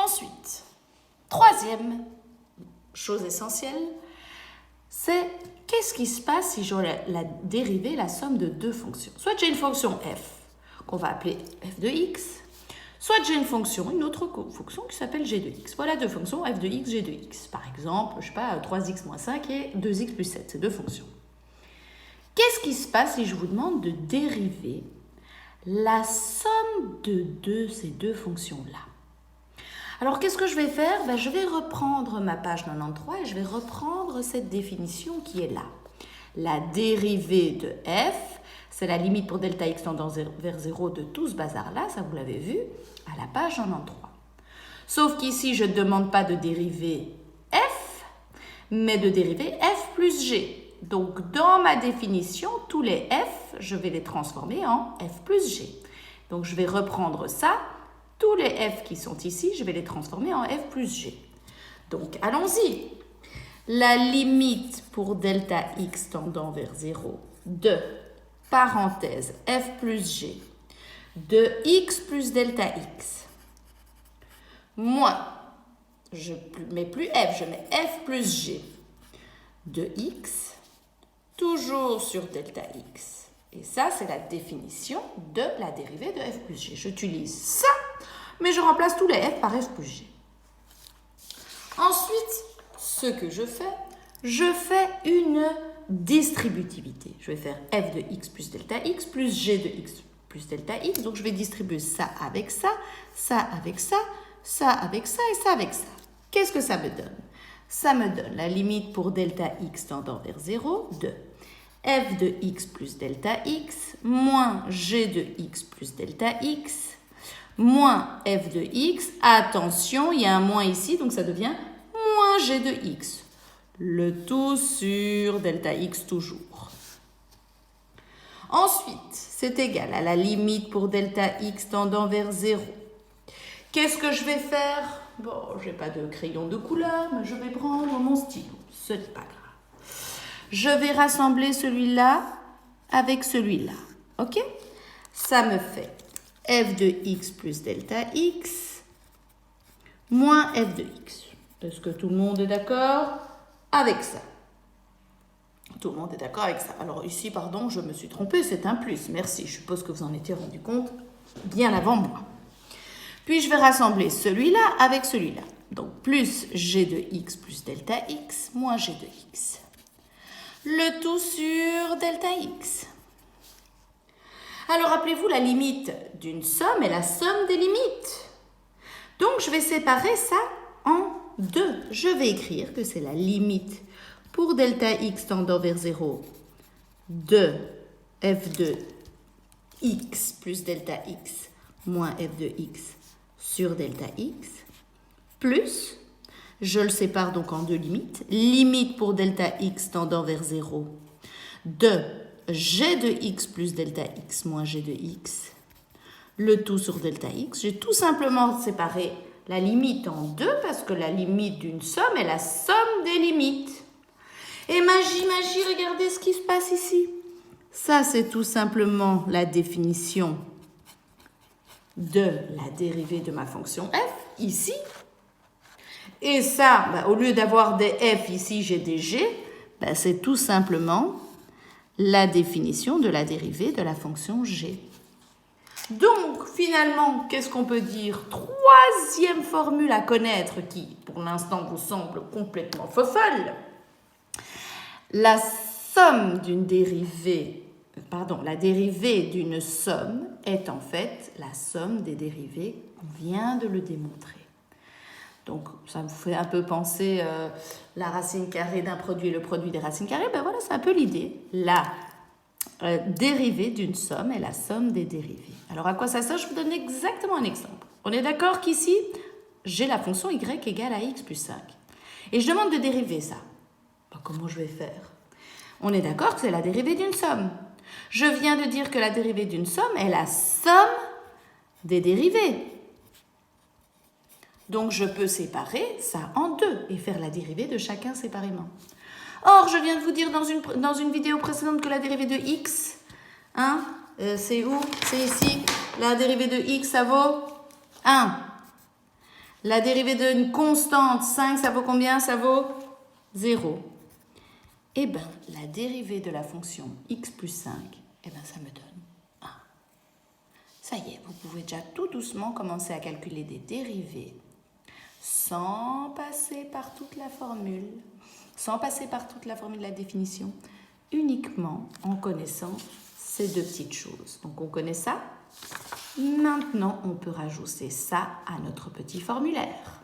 Ensuite, troisième chose essentielle, c'est qu'est-ce qui se passe si j'ai la dérivée, la somme de deux fonctions. Soit j'ai une fonction f, qu'on va appeler f de x, soit j'ai une fonction, une autre fonction qui s'appelle g de x. Voilà deux fonctions, f de x, g de x. Par exemple, je sais pas, 3x moins 5 et 2x plus 7, c'est deux fonctions. Qu'est-ce qui se passe si je vous demande de dériver la somme de ces deux fonctions-là? Alors, qu'est-ce que je vais faire? Je vais reprendre ma page 93 et je vais reprendre cette définition qui est là. La dérivée de f, c'est la limite pour delta x tendant vers 0 de tout ce bazar-là, ça vous l'avez vu, à la page 93. Sauf qu'ici, je ne demande pas de dériver f, mais de dériver f plus g. Donc, dans ma définition, tous les f, je vais les transformer en f plus g. Donc, je vais reprendre ça. Tous les f qui sont ici, je vais les transformer en f plus g. Donc, allons-y. La limite pour delta x tendant vers 0 de, parenthèse, f plus g, de x plus delta x, moins, je ne mets plus f, je mets f plus g, de x, toujours sur delta x. Et ça, c'est la définition de la dérivée de f plus g. J'utilise ça, mais je remplace tous les f par f plus g. Ensuite, ce que je fais une distributivité. Je vais faire f de x plus delta x plus g de x plus delta x. Donc, je vais distribuer ça avec ça, ça avec ça, ça avec ça et ça avec ça. Qu'est-ce que ça me donne? Ça me donne la limite pour delta x tendant vers 0 de f de x plus delta x moins g de x plus delta x moins f de x. Attention, il y a un moins ici, donc ça devient moins g de x. Le tout sur delta x toujours. Ensuite, c'est égal à la limite pour delta x tendant vers 0. Qu'est-ce que je vais faire? Bon, je n'ai pas de crayon de couleur, mais je vais prendre mon stylo. Ce n'est pas grave. Je vais rassembler celui-là avec celui-là. OK? Ça me fait f de x plus delta x moins f de x. Est-ce que tout le monde est d'accord avec ça? Tout le monde est d'accord avec ça. Alors ici, pardon, je me suis trompée, c'est un plus. Merci, je suppose que vous en étiez rendu compte bien avant moi. Puis je vais rassembler celui-là avec celui-là. Donc plus g de x plus delta x moins g de x. Le tout sur delta x. Alors rappelez-vous, la limite d'une somme est la somme des limites. Donc je vais séparer ça en deux. Je vais écrire que c'est la limite pour delta x tendant vers 0 de f de x plus delta x moins f de x sur delta x, plus, je le sépare donc en deux limites, limite pour delta x tendant vers 0 de g de x plus delta x moins g de x, le tout sur delta x. J'ai tout simplement séparé la limite en deux parce que la limite d'une somme est la somme des limites. Et magie, regardez ce qui se passe ici. Ça, c'est tout simplement la définition de la dérivée de ma fonction f, ici. Et ça, au lieu d'avoir des f ici, j'ai des g. C'est tout simplement la définition de la dérivée de la fonction g. Donc, finalement, qu'est-ce qu'on peut dire? Troisième formule à connaître qui, pour l'instant, vous semble complètement fofolle. La somme d'une dérivée, la dérivée d'une somme est en fait la somme des dérivées. On vient de le démontrer. Donc, ça vous fait un peu penser la racine carrée d'un produit et le produit des racines carrées. Voilà, c'est un peu l'idée. La dérivée d'une somme est la somme des dérivées. Alors, à quoi ça sert? Je vous donne exactement un exemple. On est d'accord qu'ici, j'ai la fonction y égale à x plus 5. Et je demande de dériver ça. Comment je vais faire? On est d'accord que c'est la dérivée d'une somme. Je viens de dire que la dérivée d'une somme est la somme des dérivées. Donc, je peux séparer ça en deux et faire la dérivée de chacun séparément. Or, je viens de vous dire dans une vidéo précédente que la dérivée de x, c'est où? C'est ici. La dérivée de x, ça vaut 1. La dérivée d'une constante, 5, ça vaut combien? Ça vaut 0. Eh bien, la dérivée de la fonction x plus 5, eh bien, ça me donne 1. Ça y est, vous pouvez déjà tout doucement commencer à calculer des dérivées sans passer par toute la formule, de la définition, uniquement en connaissant ces deux petites choses. Donc, on connaît ça. Maintenant, on peut rajouter ça à notre petit formulaire.